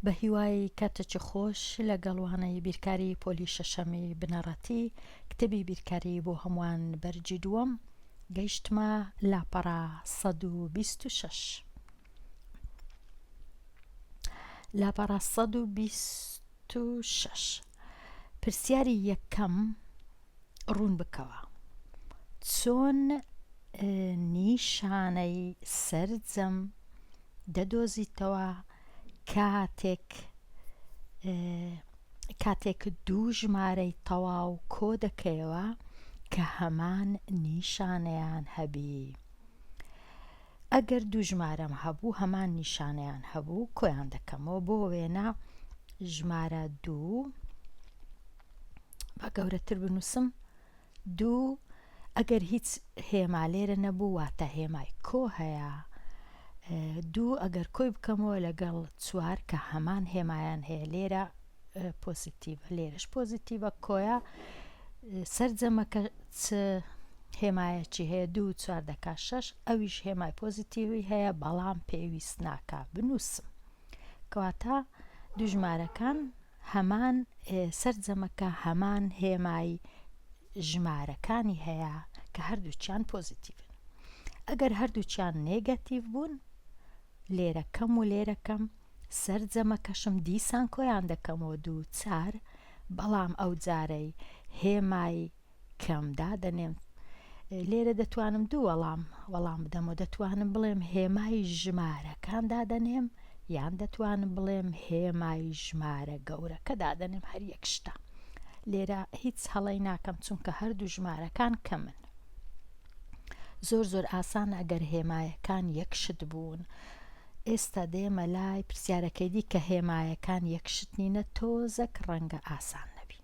بە هیوای کاتێکی خۆش لەگەڵوانەی بیرکاری پۆلی شەشەمی بنەڕەتی کتێبی بیرکاری بۆ هەمووان بەرجی دووەم گەیشتمە لاپەڕە 126 لاپەڕە 126 پرسیاری یەکەم ڕوون بکەوە چۆن نیشانەی سەرجەم دەدۆزیتەوە کاتێک دوو ژمارەی تەواو کۆ دەکەیەوە کە هەمان نیشانەیان هەبی. ئەگەر دوو ژمارەم هەبوو هەمان نیشانەیان هەبوو کۆیان دەکەمەوە. بۆ وێنە ژمارە دوو بە گەورەتر بنووسم دوو ئەگەر هیچ هێما لێرە نەبوو واتە هێمای کۆ هەیە. دوو ئەگەر کۆی بکەمەوە لەگەڵ چوار کە هەمان هێمایان هەیە لێرە پۆزیتیڤە لێرەش پۆزیتیڤە کۆیە سەرجەمەکە چ هێمایەکی هەیە 2 4 دەکا 6 ئەویش هێمای پۆزیتیڤی هەیە بەڵام پێویست ناکا بنووسم کەواتە دوو ژمارەکان هەمان سەرجەمەکە هەمان هێمای ژمارەکانی هەیە کە هەردووچیان پۆزیتیڤن. ئەگەر هەردووچیان نێگەتیڤ بوون لێرە کەم و لێرە کەم سەرجەمەکەشم دیسان کۆیان دەکەمەوە 2 4 بەڵام ئەو جارەی هێمای کەمدا دەنێم لێرە دەتوانم دوو وەڵام بدەمەوە دەتوانم بڵێم هێمای ژمارەکاندا دەنێم یان دەتوانم بڵێم هێمای ژمارە گەورەکە دادەنێم هەر یەک شتە. لێرە هیچ هەڵەی ناکەم چونکە هەردوو ژمارەکان کەمن. زۆر ئاسان ئەگەر هێمایەکان یەکشت بوون. ئێستا دێمە لای پرسیارەکەی دی کە هێمایەکان یەکشت نینە تۆزەک ڕەنگە ئاسان نەبی.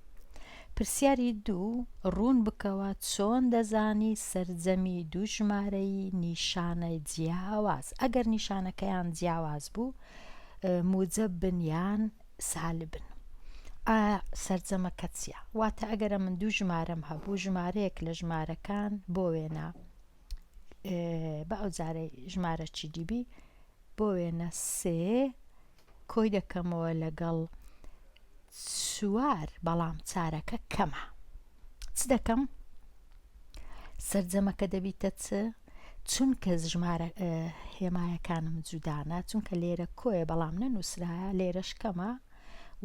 پرسیاری دوو ڕوون بکەوە چۆن دەزانی سەرجەمی دوو ژمارەی نیشانە جیاواز. ئەگەر نیشانەکەیان جیاواز بوو موجب بن یان سالبن. سەرجەمەکە چییە؟ واتە ئەگەرە من دوو ژمارەم هەبوو ژمارەیەک لە ژمارەکان بۆ وێنە بە ئەو جارەی ژمارە چی دیبی بۆ وێنە سێ کۆی دەکەمەوە لەگەڵ چوار بەڵام چارەکە کەمە. چ دەکەم؟ سەرجەمەکە دەبیتە چ؟ چونکە ژمارە هێمایەکانم جودانە چونکە لێرە کۆیە بەڵام نەنووسرایە لێرەش کەمە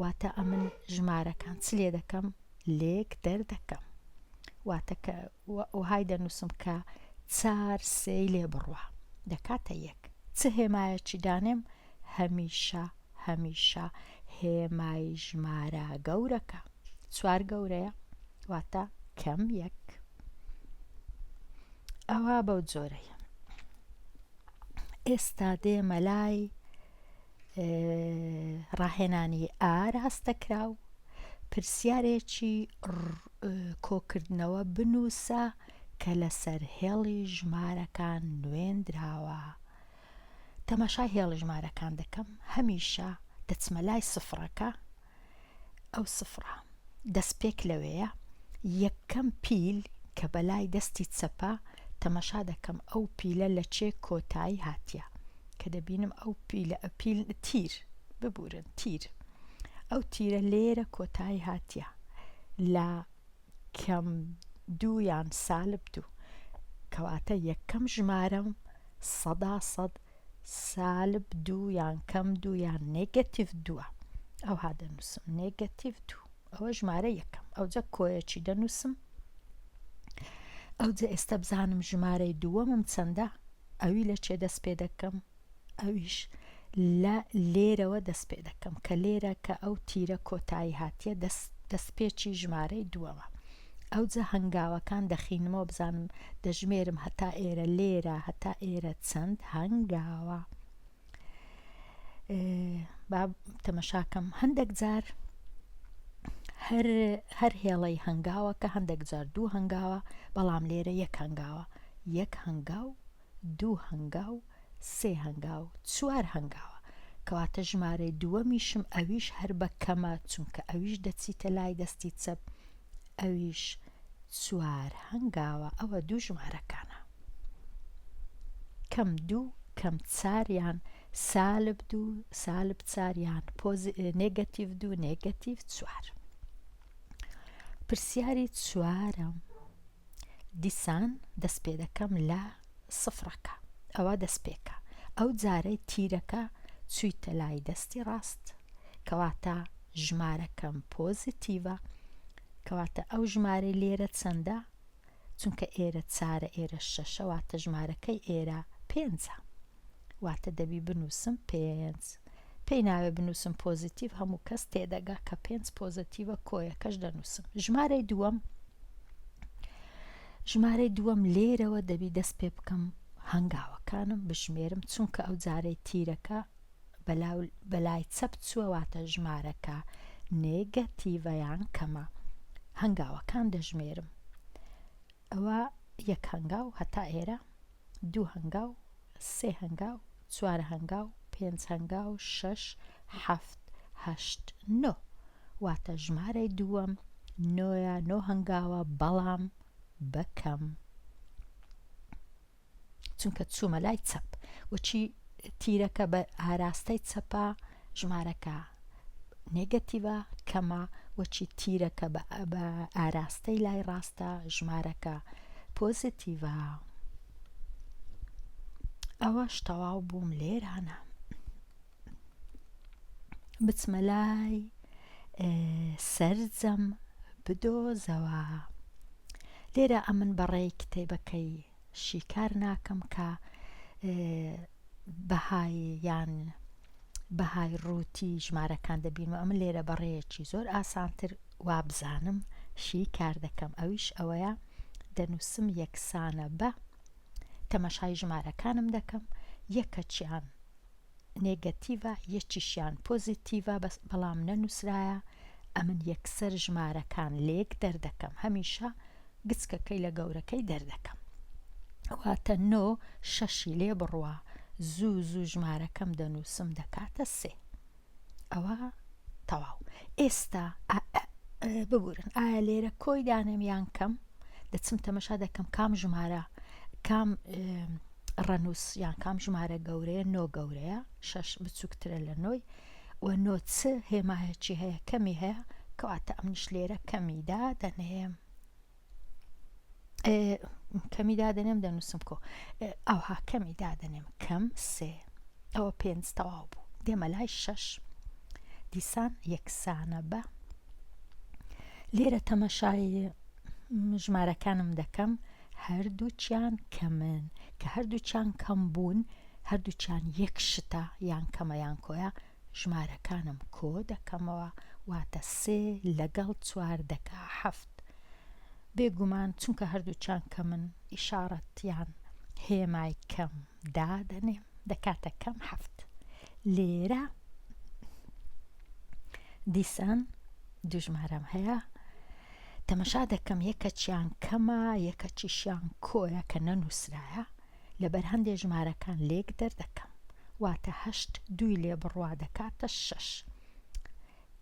واتە ئەمن ژمارەکان چ لێ دەکەم؟ لێک دەردەکەم. واتە کە وهای دەنووسم کە 4 سێی لێ بڕوە دەکاتە یەک. چ هێمایەکی دانێم؟ هەمیشە هێمای ژمارە گەورەکە. 4 گەورەیە واتە کەم یەک. ئەوە بەو جۆرەیە. ئێستا دێمە لای ڕاهێنانی ڕاستەکراو پرسیارێکی کۆکردنەوە بنووسە کە لەسەر هێڵی ژمارەکان نوێندراوە. تەماشای هێڵی ژمارەکان دەکەم هەمیشە دەچمە لای سفرەکە ئەو سفرە دەستپێک لەوەیە یەکەم پیل کە بەلای دەستی چەپە تەماشا دەکەم ئەو پیلە لە چێ کۆتایی هاتیە کە دەبینم ئەو پیل تیر ببورن تیر ئەو تیرە لێرە کۆتایی هاتیە لە کەم دوو یان سالب دوو کەواتە یەکەم ژمارەم 100% سالب دوو یان کەم دوو یان نێگەتیڤ دووە. ئەو هادەنووسم نێگەتیڤ دوو ئەوە ژمارە یەکەم. ئەوجە کۆیەکی دەنووسم. ئەوجە ئێستا بزانم ژمارەی دووەمم چەندە ئەوی لە چێ دەست پێ دەکەم ئەویش لە لێرەوە دەست پێ دەکەم کە لێرە کە ئەو تیرە کۆتایی هاتیە دەستپێکی ژمارەی دووەمە. ئەوجە هەنگاوەکان دەخینمەوە بزانم دەژمێرم هەتا ئێرە لێرە هەتا ئێرە چەند هەنگاوە. با تەمەشاکەم هەندێک جار هەر هێڵەی هەنگاوەکە هەندێک جار دوو هەنگاوە بەڵام لێرە یەک هەنگاوە یەک هەنگاو دوو هەنگاو سێ هەنگاو چوار هەنگاوە کەواتە ژمارەی دووەمیشم ئەویش هەر بە کەمە چونکە ئەویش دەچیتە لای دەستی چەپ ئەویش چوار هەنگاوە. ئەوە دوو ژمارەکانە کەم دوو کەم 4 یان سالب 2 سالب 4 یان نێگەتیڤ 2 نێگەتیڤ 4. پرسیاری 4ەم دیسان دەست پێ دەکەم لە سفرەکە. ئەوە دەست پێکە. ئەو جارەی تیرەکە چوویتە لای دەستی ڕاست، کەواتە ژمارەکەم پۆزیتیڤە، کەواتە ئەو ژمارەی لێرە چەندە؟ چونکە ئێرە 4 ئێرە 6 واتە ژمارەکەی ئێرە 5، واتە دەبی بنووسم 5. پێی ناوێ بنووسم پۆزیتیڤ، هەموو کەس تێدەگا کە 5 پۆزیتیڤە، کۆیەکەش دەنووسم. ژمارەی دووەم لێرەوە دەبی دەست پێ بکەم هەنگاوەکانم بژمێرم، چونکە ئەو جارەی تیرەکە بەلای چەپ چووە، واتە ژمارەکە نێگەتیڤە یان کەمە. هەنگاوەکان دەژمێرم. ئەوە 1 هەنگاو هەتا ئێرە، 2 هەنگاو، 3 هەنگاو، 4 هەنگاو، 5 هەنگاو، 6 7 8 9، واتە ژمارەی دووەم 9 هەنگاوە، بەڵام بەکەم، چونکە چوومە لای چەپ. وەچی تیرەکە بە ئاراستەی چەپە ژمارەکە نێگەتیڤە کەمە، وەچی تیرەکە بە ئاراستەی لای ڕاستە ژمارەکە پۆزیتیڤە. ئەوەش تەواو بووم لێرانە. بچمە لای سەرجەم بدۆزەوە. لێرە ئەمن بەڕێی کتێبەکەی شیکار ناکەم کە بەهای ڕووتی ژمارەکان دەبینەوە. ئەمن لێرە بەڕێیەکی زۆر ئاسانتر وابزانم شیکار دەکەم. ئەویش ئەوەیە دەنووسم یەکسانە بە، تەمەشای ژمارەکانم دەکەم، یەکەچیان نێگەتیڤە یەکیشیان پۆزیتیڤە، بەڵام نەنووسرایە. ئەمن یەکسەر ژمارەکان لێک دەردەکەم، هەمیشە گچکەکەی لە گەورەکەی دەردەکەم. واتە 9 6 لێ بڕوە، زوو ژمارەکەم دەنووسم دەکاتە 3. ئەوە تەواو. ئێستا ببورن، ئایا لێرە کۆی دانێم یان کەم؟ دەچم تەمەشا دەکەم کام ژمارە کام ڕەنووس یان کام ژمارە گەورەیە. 9 گەورەیە، 6 بچووکترە لە 9، و 9 چ هێمایەکی هەیە؟ کەمی هەیە، کەواتە ئەمنیش لێرە کەمیدا دەنێم. کەمی دادەنێم دەنووسم کۆ، ئەوها کەمی دادەنێم، کەم 3. ئەوە 5 تەواو بوو. دێمە لای 6. دیسان یەکسانە بە. لێرە تەمەشای ژمارەکانم دەکەم، هەردووچیان کەمن، کە هەردووچیان کەم بوون، هەردووچیان یەک شتە، یان کەمە یان کۆیە، ژمارەکانم کۆ دەکەمەوە، واتە 3 لەگەڵ 4 دەکا 7. بێگومان چونکە هەردووچیان کەمن، ئیشارەتیان هێمای کەم دادەنێم، دەکاتە کەم 7. لێرە دیسان دوو ژمارەم هەیە، تەمەشا دەکەم یەکەچیان کەمە، یەکەچیشیان کۆیە کە نەنووسرایە، لەبەر هەندێک ژمارەکان لێک دەردەکەم، واتە 8 2 لێ بڕوا دەکاتە 6.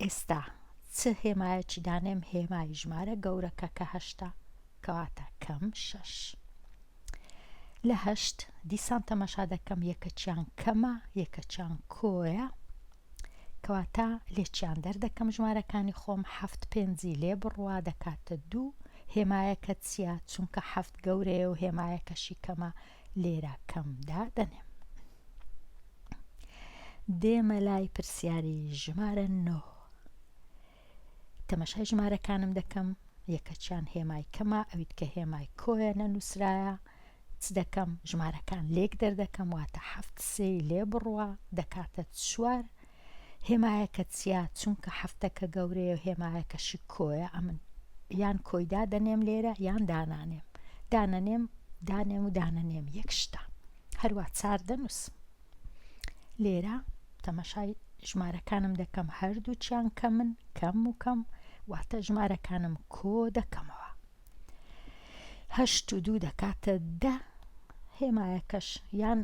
ئێستا چ هێمایەکی دانێم؟ هێمای ژمارە گەورەکە کە 8، کەواتە کەم 6. لە 8 دیسان تەمەشا دەکەم یەکەچیان کەمە، یەکەچیان کۆیە، کەواتە لێکیان دەردەکەم ژمارەکانی خۆم، 7 5 لێ بڕوا دەکاتە 2. هێمایەکە چییە؟ چونکە 7 گەورەیە و هێمایەکەشی کەمە، لێرە کەمدا دەنێم. دێمە لای پرسیاری ژمارە 9. تەمەشای ژمارەکانم دەکەم، یەکەچیان هێمای کەمە، ئەویت کە هێمای کۆیە نەنووسرایە، چ دەکەم؟ ژمارەکان لێک دەردەکەم، واتە 7 3 لێ بڕوا دەکاتە 4. هێمایەکە چییە؟ چونکە 7ەکە گەورەیە و هێمایەکەشی کۆیە، ئەمن یان کۆیدا دەنێم لێرە یان دانانێم. دانێم و دانەنێم یەک شتە، هەروە 4 دەنووسم. لێرە تەمەشای ژمارەکانم دەکەم، هەردووچیان کەمن، کەم و کەم، واتە ژمارەکانم کۆ دەکەمەوە. 8 و 2 دەکاتە 10. هێمایەکەش یان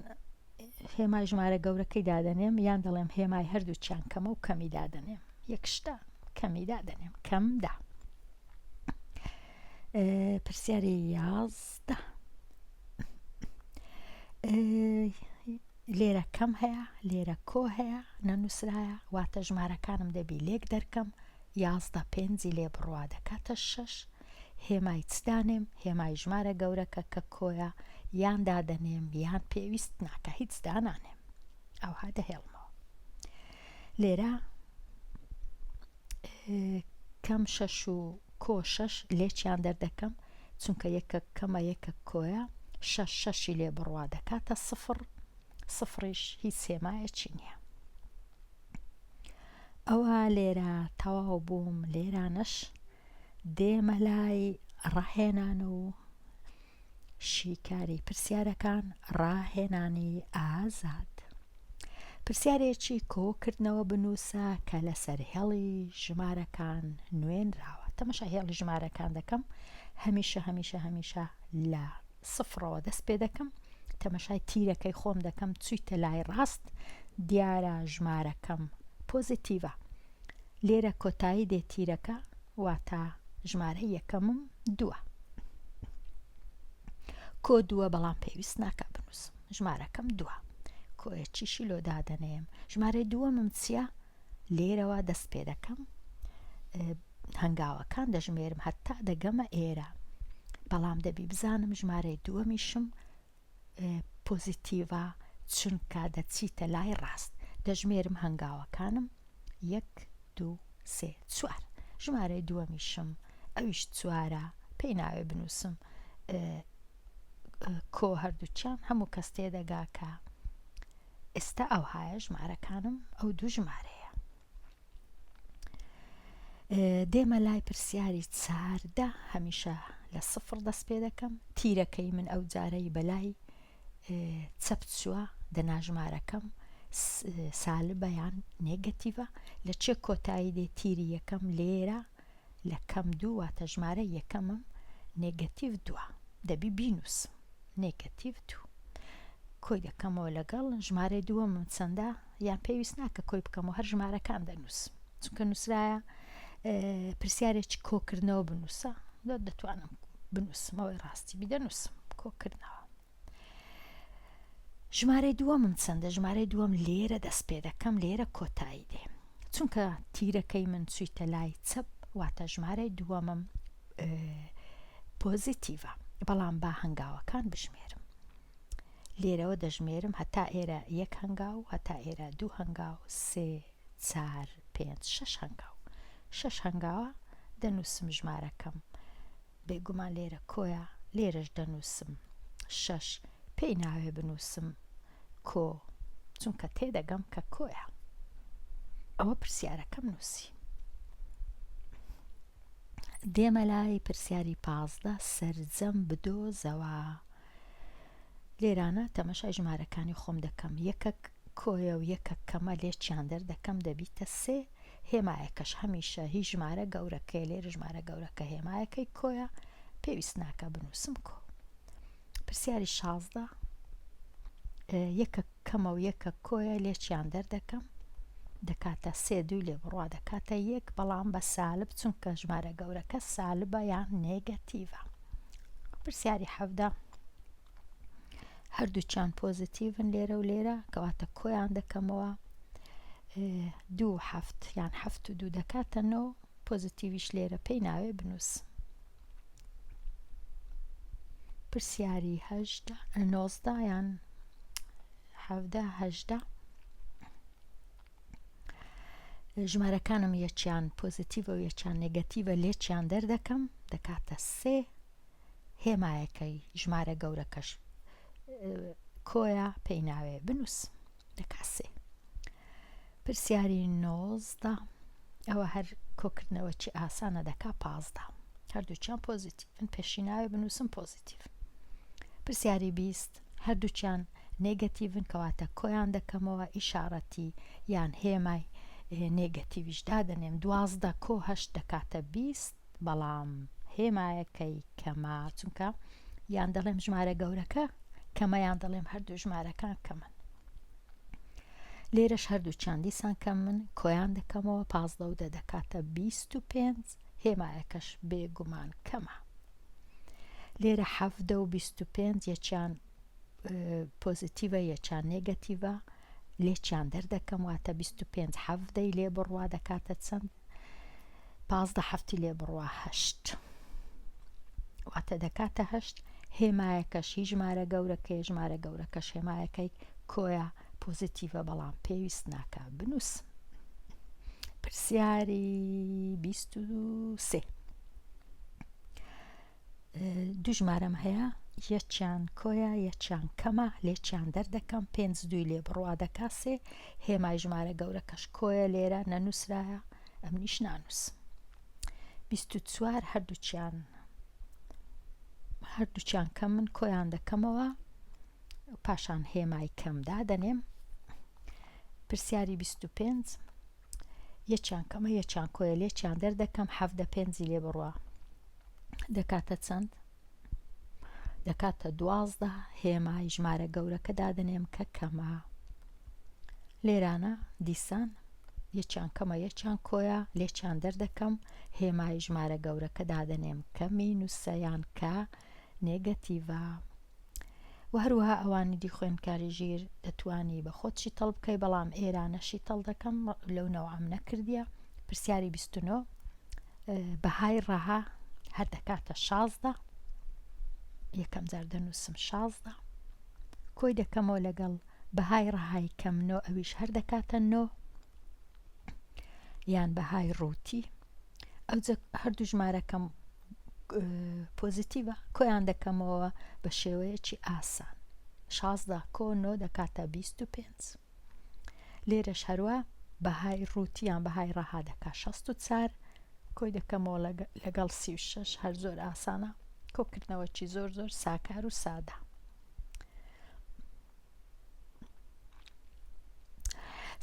هێمای ژمارە گەورەکەی دادەنێم، یان دەڵێم هێمای هەردووچیان کەمە و کەمی دادەنێم، یەک شتە، کەمی دادەنێم، کەم 10. پرسیاری 11. لێرە کەم هەیە، لێرە کۆ هەیە نەنووسرایە، واتە ژمارەکانم دەبی لێک دەرکەم، 11 پێنجی لێ بڕوا دەکاتە 6. هێمای چدانێم، هێمای ژمارە گەورەکە کە کۆیە یان دادەنێم یان پێویست ناکە هیچ دانانێم، ئەوها دەهێڵمەوە. لێرە کەم 6 و کۆ 6 لێکیان دەردەکەم چونکە یەکە کەمە یەکە کۆیە، 6 لێ بڕوا دەکاتە 0، 0ش هیچ هێمایەکی نییە. ئەوە لێرە تەواو بووم. لێرانەش دێمە لای ڕاهێنان و شیکاری پرسیارەکان، ڕاهێنانی ئازاد. پرسیارێکی کۆکردنەوە بنووسە کە لەسەر هێڵی ژمارەکان نوێنراوە. تەمەشا هێڵی ژمارەکان دەکەم، هەمیشە لە 0ەوە دەست پێ دەکەم، تەمەشای تیرەکەی خۆم دەکەم چوویتە لای ڕاست، دیارە ژمارەکەم پۆزیتیڤە. لێرە کۆتایی دێ تیرەکە، واتە ژمارە یەکەمم 2. کۆ 2 بەڵام پێویست ناکە بنووسم، ژمارەکەم 2. کۆیەکیشی لۆ دادەنێم. ژمارەی دووەمم چییە؟ لێرەوە دەست پێ دەکەم، هەنگاوەکان دەژمێرم هەتا دەگەمە ئێرە، بەڵام دەبی بزانم ژمارەی دووەمیشم پۆزیتیڤە چونکە دەچیتە لای ڕاست. دەژمێرم هەنگاوەکانم 1 2 3 4. ژمارەی دووەمیشم ئەویش 4، پێی ناوێ بنووسم کۆ هەردووچیان هەموو کەس تێدەگا کە ئێستا ئەوهایە ژمارەکانم ئەو دوو ژمارەیە. دێمە لای پرسیاری 14، هەمیشە لە 0 دەست پێ دەکەم، تیرەکەی من ئەو جارەی بەلای چەپ چووە، دەناژمارەکەم سالبە یان نێگەتیڤە. لە چێ کۆتایی دێ تیری یەکەم؟ لێرە لە کەم 2، واتە ژمارە یەکەمم نێگەتیڤ 2، دەبی بینووسم نێگەتیڤ 2. کۆی دەکەمەوە لەگەڵ ژمارەی دووەمم چەندە، یان پێویست ناکە کۆی بکەمەوە، هەر ژمارەکان دەنووسم چونکە نووسرایە پرسیارێکی کۆکردنەوە بنووسە، دەتوانم بنووسم، ئەوەی ڕاستی بیدەنووسم کۆکردنەوە. ژمارەی دووەمم چەندە؟ ژمارەی دووەم لێرە دەست پێ دەکەم، لێرە کۆتایی دێ چونکە تیرەکەی من چوویتە لای چەپ، واتە ژمارەی دووەمم پۆزیتیڤە، بەڵام با هەنگاوەکان بژمێرم. لێرەوە دەژمێرم هەتا ئێرە 1 هەنگاو، هەتا ئێرە 2 هەنگاو، 3 4 5 6 هەنگاو. 6 هەنگاوە دەنووسم ژمارەکەم، بێگومان لێرە کۆیە، لێرەش دەنووسم 6، پێی ناوێ بنووسم کۆ چونکە تێدەگەم کە کۆیە. ئەوە پرسیارەکەم نووسی. دێمە لای پرسیاری 15، سەرجەم بدۆزەوە. لێرانە تەمەشای ژمارەکانی خۆم دەکەم، یەکەک کۆیە و یەکەک کەمە لێکیان دەردەکەم، دەبیتە 3. هێمایەکەش هەمیشە هیچ ژمارە گەورەکەی، لێرە ژمارە گەورەکە هێمایەکەی کۆیە، پێویست ناکە بنووسم کۆ. پرسیاری 16، یەکەک کەمە و یەکەک کۆیە لێکیان دەردەکەم، دەکاتە 3 2 لێ بڕوا دەکاتە 1، بەڵام بە سالب چونکە ژمارە گەورەکە سالبە یان نێگەتیڤە. پرسیاری 17، هەردووچیان پۆزیتیڤن لێرە و لێرە، کەواتە کۆیان دەکەمەوە، 2 7 یان 7 و 2 دەکاتە 9، پۆزیتیڤیش لێرە پێی ناوێ بنووسم. پرسیاری 19 یان 17 ژمارەکانم یەکیان پۆزیتیڤە و یەکیان نێگەتیڤە، لێکیان دەردەکەم، دەکاتە 3. هێمایەکەی ژمارە گەورەکەش کۆیە، پێی ناوێ بنووسم، دەکا 3. پرسیاری 19، ئەوە هەر کۆکردنەوەکی ئاسانە، دەکا 15، هەردووچیان پۆزیتیڤن، پێشی ناوێ بنووسم پۆزیتیڤ. پرسیاری 20، هەردووچیان نێگەتیڤن، کەواتە کۆیان دەکەمەوە، ئیشارەتی یان هێمای نێگەتیڤیش دادەنێم، 12 کۆ 8 دەکاتە 20، بەڵام هێمایەکەی کەمە چونکە یان دەڵێم ژمارە گەورەکە کەمە یان دەڵێم هەردوو ژمارەکان کەمن. لێرەش هەردووچیان دیسان کەم من، کۆیان دەکەمەوە، 15 و 10 دەکاتە 25، هێمایەکەش بێگومان کەمە. لێرە 17 و 25 یەکیان پۆزیتیڤە یەکیان نێگەتیڤە لێکیان دەردەکەم واتە 25 هەفتەی لێ بڕوا دەکاتە چەند 15 هەفتی لێ بڕوا 8 واتە دەکاتە 8 هێمایەکەشی ژمارە گەورەکەش هێمایەکەی کۆیە پۆزیتیڤە بەڵام پێویست ناکە بنووس. پرسیاری 23 دوو ژمارەم هەیە یەکیان کۆیە یەکیان کەمە لێکیان دەردەکەم 5 دوی لێ بڕوا دەکا 3 هێمای ژمارە گەورەکەش کۆیە لێرە نەنووسرایە ئەمنیش نانووس. 24 هەردووچیان کەمن کۆیان دەکەمەوە پاشان هێمای کەمدا دەنێم. پرسیاری 25 یەکیان کەمە یەکیان کۆیە لێکیان دەردەکەم 75 لێ بڕوا دەکاتە چەند؟ دەکاتە 12 هێمای ژمارە گەورەکە دادنێم کە کەمە. لێرانە دیسان یەکیان کەمە یەکیان کۆیە لێکیان دەردەکەم هێمای ژمارە گەورەکە دادنێم کە مینوسەیان کە نێگەتیڤە. و هەروەها ئەوانی دی خوێندکاری ژیر دەتوانی بە خۆتشی تەڵ بکەی بەڵام ئێرانەشی تەڵ دەکەم لەو نەوەم نەکردیە. پرسیاری 29 بەهای ڕەها هەر دەکاتە 16 یەکەم جار دەنووسم 16 کۆی دەکەمەوە لەگەڵ بەهای ڕەهای کەم 9 ئەویش هەر دەکاتە 9 یان بەهای ڕووتی ئەو هەردوو ژمارەکەم پۆزیتیڤە کۆیان دەکەمەوە بە شێوەیەکی ئاسان 16 کۆ 9 دەکاتە 25. لێرەش هەروە بەهای ڕووتیان بەهای ڕەها دەکا 64 کۆی دەکەمەوە لەگەڵ 36 هەر زۆر ئاسانە کۆکردنەوەکی زۆر ساکار و سادە.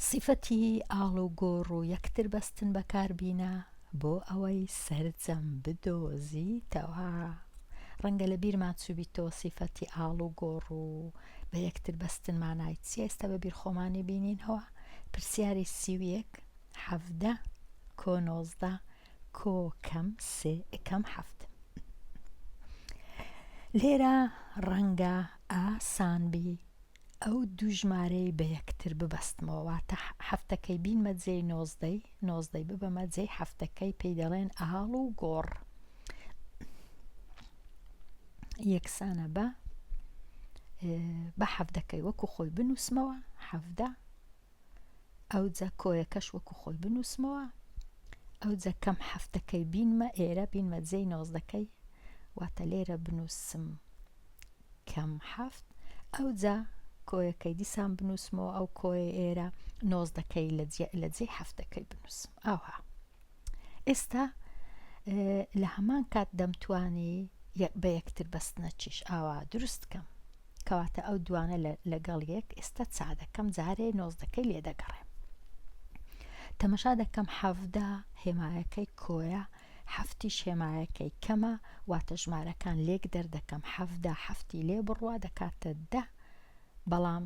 سیفەتی ئاڵ و گۆڕ و یەکتر بەستن بەکاربینە بۆ ئەوەی سەرجەم بدۆزیتەوە. ڕەنگە لە بیرمان چووبیتەوە سیفەتی ئاڵ و گۆڕ و بە یەکتر بەستن مانای چیە؟ ئێستا بە بیر خۆمانی بینینەوە. پرسیاری 31 17 کۆ 19 کۆ کەم 3 کەم 7 لێرە ڕەنگە ئاسانبی ئەو دوو ژمارەی بە یەکتر ببەستمەوە واتە هەفتەکەی بینمە جێی 19 ببەمە جێی هەفتەکەی پێی دەڵێن ئاڵ و گۆڕ. یەکسانە بە هەفتەکەی وەکو خۆی بنووسمەوە 17 ئەو جە کۆیەکەش وەکو خۆی بنووسمەوە ئەو جە کەم هەفتەکەی بینمە ئێرە بینمە جێی 19کەی واتە لێرە بنووسم کەم 7 ئەو جە کۆیەکەی دیسان بنووسمەوە ئەو کۆی ئێرە 19کەی لە جێی هەفتەکەی بنووسم. ئاها ئێستا لە هەمان کات دەمتوانی بە یەکتر بەستنە چیش ئاوا دروست کەم کەواتە ئەو دوانە لەگەڵ یەک ئێستا چادەکەم جارێ 19کەی لێ دەگەڕێم. تەمەشا دەکەم 17 هێمایەکەی کۆیە هەفتیش هێمایەکەی کەمە واتە ژمارەکان لێک دەردەکەم 17 هەفتی لێ بڕوا دەکاتە 10 بەڵام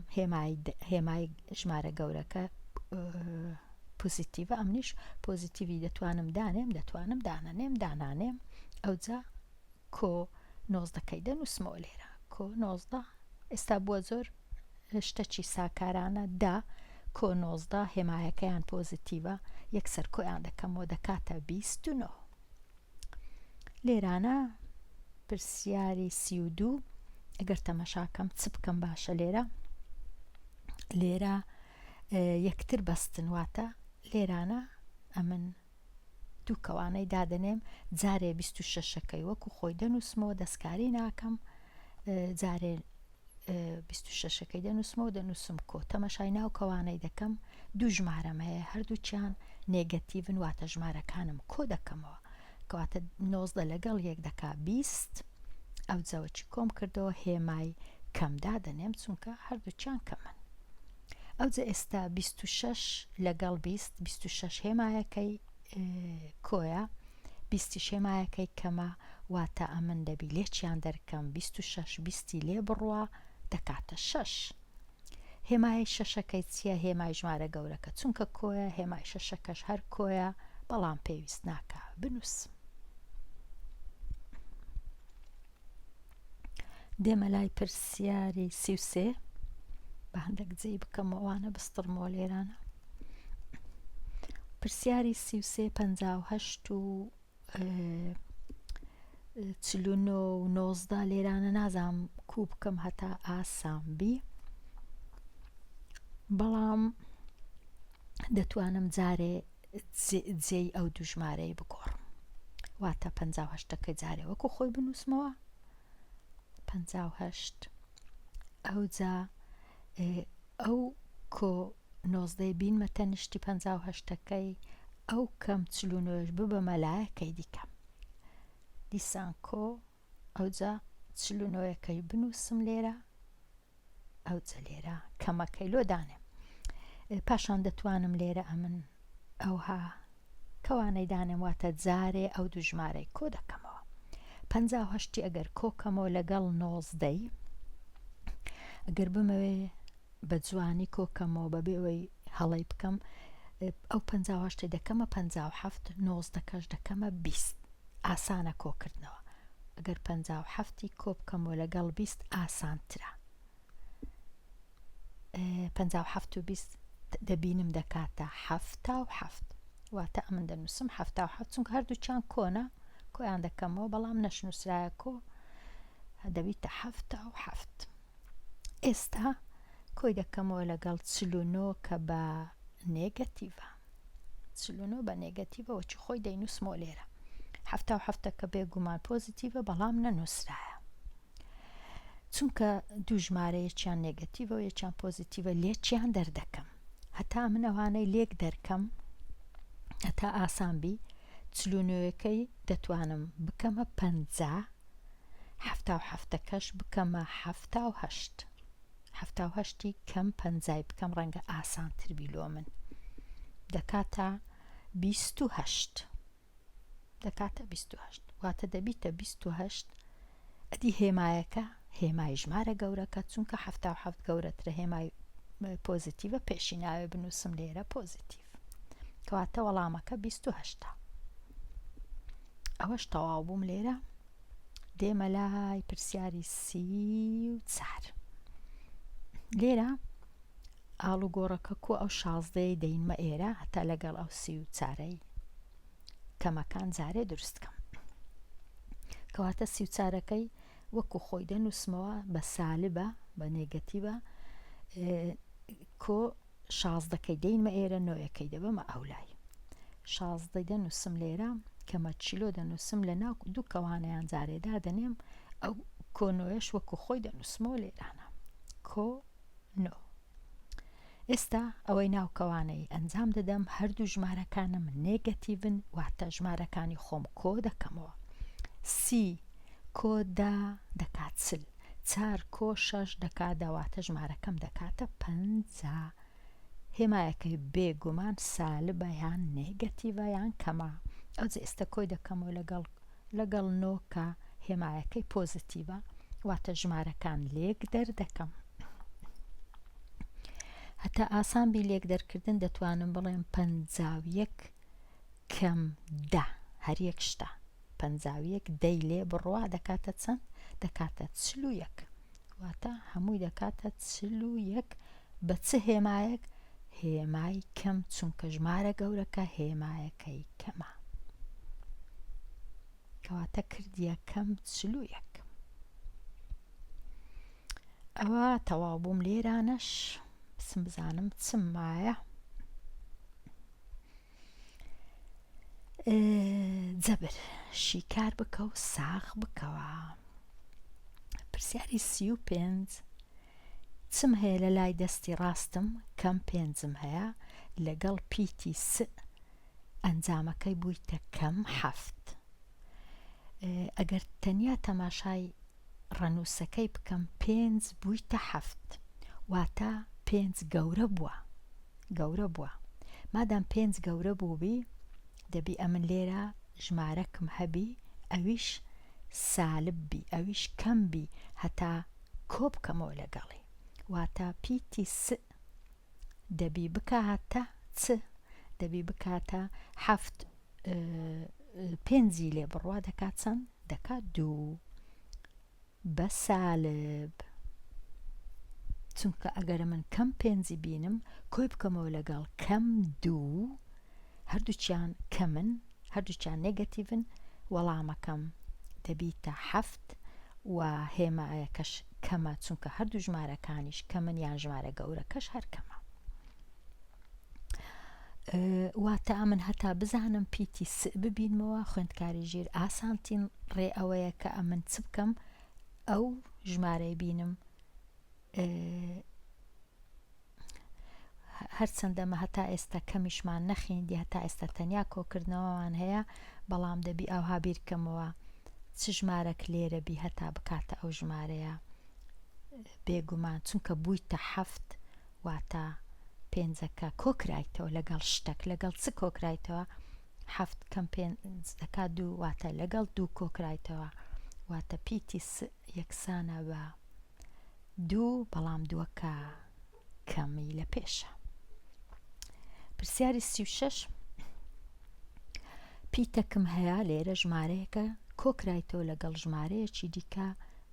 هێمای ژمارە گەورەکە پۆزیتیڤە ئەمنیش پۆزیتیڤی دەتوانم دانانێم ئەو جا کۆ 19کەی دەنووسمەوە لێرە کۆ 19 ئێستا بووە زۆر شتەکی ساکارانە دا کۆ 19 هێمایەکەیان پۆزیتیڤە یەکسەر کۆیان دەکەمەوە دەکاتە 29. لێرانە پرسیاری 32 ئەگەر تەمەشاکەم چ بکەم باشە لێرە یەکتر بەستن واتە لێرانە ئەمن دوو کەوانەی دادنێم جارێ 26ەکەی وەکو خۆی دەنووسمەوە دەستکاری ناکەم جارێ 26ەکەی دەنووسم کۆ تەمەشای ناو کەوانەی دەکەم دوو ژمارەمەیە هەردووچیان نێگەتیڤن واتە ژمارەکانم کۆ دەکەمەوە کەواتە 19 لەگەڵ یەک دەکا 20 ئەو جەوەکی کۆم کردەوە هێمای کەمدا دەنێم چونکە هەردووچیان کەمن. ئەو جە ئێستا 26 لەگەڵ 26 هێمایەکەی کۆیە 20 هێمایەکەی کەمە واتە ئەمن دەبی لێکیان دەرکەم 26 لێ بڕوا دەکاتە 6. هێمای شەشەکەی چییە؟ هێمای ژمارە گەورەکە چونکە کۆیە هێمای شەشەکەش هەر کۆیە بەڵام پێویست ناکە بنووس. دێمە لای پرسیاری 33 بە هەندێک جێی بکەم ئەوانە بستڕمەوە لێرانە. پرسیاری 33 58 و 49 و 19 لێرانە نازام کوو بکەم هەتا ئاسانبی، بەڵام دەتوانم جارێ جێی ئەو دوو ژمارەی بگۆڕم، واتە 58ەکەی جارێ وەکو خۆی بنووسمەوە 58 ئەوجا ئەو کۆ 19 بینمەتە نیشتی 58ەکەی ئەو کەم 49ش ببەمە لایەکەی دیکەم دیسان کۆ ئەوجا 49ەکەی بنووسم لێرە ئەوجا لێرە کەمەکەی لۆدانێ. پاشان دەتوانم لێرە ئەمن ئەوها کەوانەی دانێم واتە جارێ ئەو دوو ژمارەی کۆ دەکەمەوە. 58 ئەگەر کۆکەمەوە لەگەڵ 19ی ئەگەر بمەوێ بە جوانی کۆکەمەوە بەبێ ئەوەی هەڵەی بکەم ئەو 58 دەکەمە 57 19کەش دەکەمە 20 ئاسانە کۆکردنەوە. ئەگەر 57 کۆ بکەمەوە لەگەڵ 20 ئاسانترە. 57 و 20 دەبینم دەکاتە 77 واتە ئەمن دەنووسم 77 چونکە هەردووچیان کۆنە کۆیان دەکەمەوە بەڵام نەشنووسرایە کۆ دەبیتە 77. ئێستا کۆی دەکەمەوە لەگەڵ 49 کە بە نێگەتیڤە 49 بە نێگەتیڤەوە چی خۆی دەینووسمەوە لێرە 77 کە بێگومان پۆزیتیڤە بەڵام نەنووسرایە چونکە دوو ژمارەیەکیان نێگەتیڤە و یەکیان پۆزیتیڤە لێکیان دەردەکەم هەتا من ئەوانەی لێک دەرکەم هەتا ئاسانبی 49ەکەی دەتوانم بکەمە 50 77ەکەش بکەمە 78 78 کەم 50 بکەم ڕەنگە ئاسانتر بیلۆ من دەکاتە 28 دەکاتە 28 واتە دەبیتە 28 ئەدی هێمایەکە هێمای ژمارە گەورەکە چونکە 77 گەورەترە هێمای پۆزیتیڤە پێشی ناوێ بنووسم لێرە پۆزیتیڤ کەواتە وەڵامەکە 28 ئەوەش تەواو بووم لێرە دێمە لای پرسیاری 34 لێرە ئاڵوگۆڕەکە کۆ ئەو 16 دەینمە ئێرە هەتا لەگەڵ ئەو 34ەی کەمەکان جارێ دروستکەم کەواتە 34ەکەی وەکو خۆی دەنووسمەوە بە سالبە بە نێگەتیڤە کۆ 16ەکەی دەینمە ئێرە 9ەکەی دەبەمە ئەولای 16 دەنووسم لێرە کەمە چیلۆ دەنووسم لە ناو دوو کەوانەیان جارێدا دەنێم ئەو کۆنۆیەش وەکو خۆی دەنووسمەوە لێرانە کۆ 9 ئێستا ئەوەی ناوکەوانەی ئەنجام دەدەم هەردوو ژمارەکانم نێگەتیڤن واتە ژمارەکانی خۆم کۆ دەکەمەوە سی کۆ دا دەکات چل 4 کۆ 6 دەکات دەواتە ژمارەکەم دەکاتە 50 هێمایەکەی بێگومان سالبە یان نێگەتیڤە یان کەمە ئەوجا ئێستا کۆی دەکەمەوە لەگەڵ 9 کە هێمایەکەی پۆزیتیڤە واتە ژمارەکان لێک دەردەکەم هەتا ئاسانبی لێک دەرکردن دەتوانم بڵێم 51 کەم 10 هەر یەک شتە 51 دەی لێ بڕوا دەکاتە چەند دەکاتە 41 واتە هەمووی دەکاتە 41 بە چ هێمایەک هێمای کەم چونکە ژمارە گەورەکە هێمایەکەی کەمە کەواتە کردیە کەم 41 ئەوە تەواو بووم لێرانەش بسم بزانم چم مایە جەبر شیکار بکە و ساغ بکەوە پرسیاری 35 چم هەیە لە لای دەستی ڕاستم کەم 5م هەیە لەگەڵ پیتی س ئەنجامەکەی بوویتە کەم 7 ئەگەر تەنیا تەماشای ڕەنووسەکەی بکەم 5 بوویتە 7 واتە 5 گەورە بووە مادام 5 گەورە بووبی دەبی ئەمن لێرە ژمارەکم هەبی ئەویش سالب بی ئەویش کەم بی هەتا کۆ بکەمەوە لەگەڵی واتە پیتی س دەبی بکاتە چ دەبی بکاتە 7 5 لێ بڕوا دەکات چەند دەکات 2 بە سالب. چونکە ئەگەر من کەم 5 بینم کۆی بکەمەوە لەگەڵ کەم 2 هەردووچیان کەمن، هەردووچیان نێگەتیڤن، وەڵامەکەم دەبیتە 7 و هێمایەکەش کەمە چونکە هەردوو ژمارەکانیش کەمن یان ژمارە گەورەکەش هەر کەمە. واتە ئەمن هەتا بزانم پیتی س ببینمەوە خوێندکاری ژیر ئاسانترین ڕێ ئەوەیە کە ئەمن چ بکەم ئەو ژمارەی بینم هەرچەندەمە هەتا ئێستا کەمیشمان نەخیندی هەتا ئێستا تەنیا کۆکردنەوەمان هەیە بەڵام دەبی ئەوها بیرکەمەوە چ ژمارەك لێرە بی هەتا بکاتە ئەو ژمارەیە بێگومان چونکە بوویتە 7 واتە 5ەکە کۆکرایتەوە لەگەڵ شتێک لەگەڵ چ کۆکرایتەوە 7 کەم 5ەکە 2 واتە لەگەڵ 2 کۆکرایتەوە واتە پیتی س یەکسانە بە 2 بەڵام 2ەکە کەمی لە پێشە. پرسیاری 36 پیتەکم هەیە لێرە ژمارەیەکە کۆکرایتەوە لەگەڵ ژمارەیەکی دیکە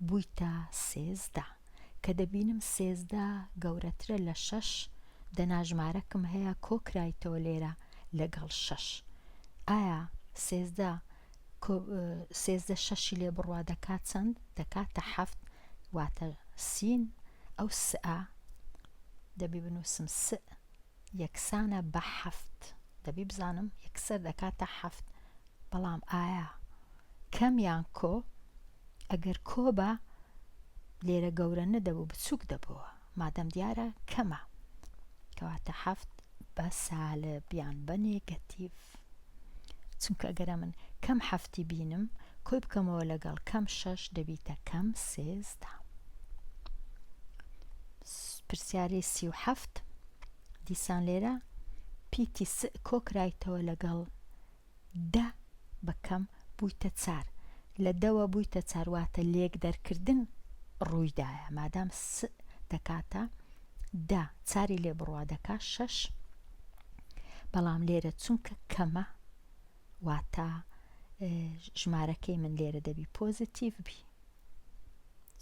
بوویتە 13 کە دەبینم 13 گەورەترە لە 6 دەناژمارەکم هەیە کۆکرایتەوە لێرە لەگەڵ 6 ئایا 13 شەشی لێ بڕوا دەکات چەند دەکاتە 7 واتە سین ئەو سئە دەبی بنووسم س یەکسانە بە 7 دەبی بزانم یەکسەر دەکاتە 7 بەڵام ئایا کەم یان کۆ ئەگەر کۆ بە لێرە گەورە نەدەبوو بچووک دەبەوە مادەم دیارە کەمە کەواتە 7 بە سالب یان بە نێگەتیڤ چونکە ئەگەرە من کەم 7 بینم کۆی بکەمەوە لەگەڵ کەم 6 دەبیتە کەم 13. پرسیاری 37 دیسان لێرە پیتی س کۆکرایتەوە لەگەڵ 10 بەکەم بوویتە 4 لە دەوە بوویتە 4 واتە لێک دەرکردن ڕوویدایە مادام س دەکاتە 10 4 لێ بڕوا دەکات 6 بەڵام لێرە چونکە کەمە واتە ژمارەکەی من لێرە دەبی پۆزیتیڤ بی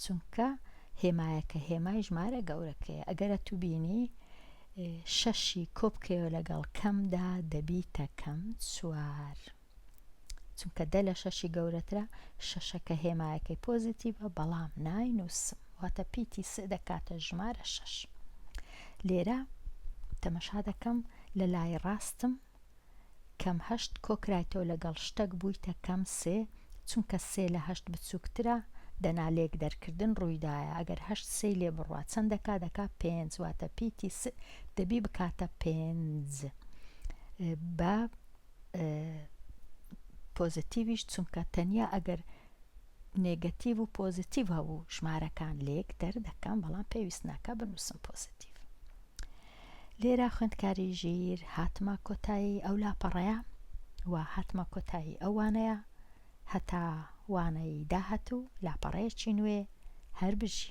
چونکە هێمایەکە هێمای ژمارە گەورەکەیە ئەگەرە تو بینی 6 کۆبکەوە لەگەڵ کەمدا دەبیتە کەم 4 چونکە 10 لە 6 گەورەترە 6ەکە هێمایەکەی پۆزیتیڤە بەڵام ناینووسم واتە پیتی س دەکاتە ژمارە 6 لێرە تەمەشا دەکەم لە لای ڕاستم کەم 8 کۆکرایتەوە لەگەڵ شتێک بوویتە کەم 3 چونکە 3 لە 8 بچووکترە دەنا لێک دەرکردن ڕوویدایە ئەگەر 8 3 لێ بڕوا چەند دەکات 5 واتە پیتی س دەبی بکاتە 5 بە پۆزیتیڤیش چونکە تەنیا ئەگەر نێگەتیڤ و پۆزیتیڤ هەبوو ژمارەکان لێک دەردەکەم بەڵام پێویست ناکە بنووسم پۆزیتیڤ. لێرە خوێندکاری ژیر هاتمە کۆتایی ئەو لاپەڕەیە و هاتمە کۆتایی ئەو وانەیە هەتا وانەی داهاتوو لاپەڕەیەکی نوێ هەر بژی.